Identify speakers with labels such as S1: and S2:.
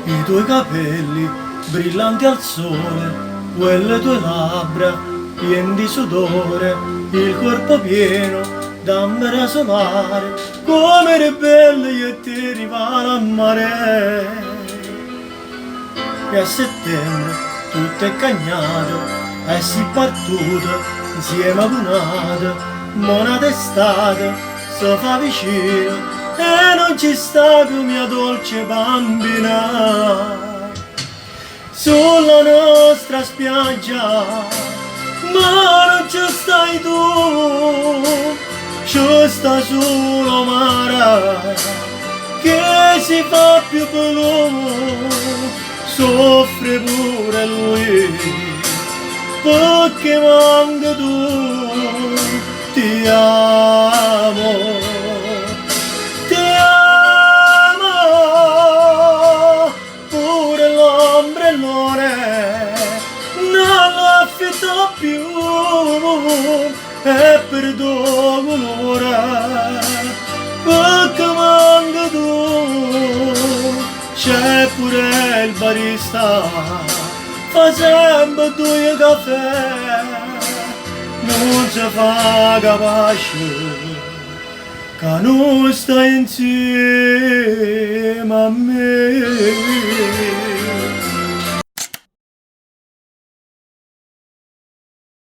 S1: i tuoi capelli brillanti al sole, quelle tue labbra piene di sudore, il corpo pieno d'ambra solare, come eri bella io ti rivalo a mare. E a settembre tutto è cagnato e si partuto insieme ad un'altra, mona d'estate si fa vicino e non ci sta più mia dolce bambina sulla nostra spiaggia, ma non ci stai tu, ci sta solo mare che si fa più blu, soffre pure lui perché manca tu. Ti amo, ti amo, pure l'ombrellone non lo affitta più e perdono l'ora perché manca tu. C'è pure il barista, fa sempre due caffè, non si fa capace che non sta insieme a me.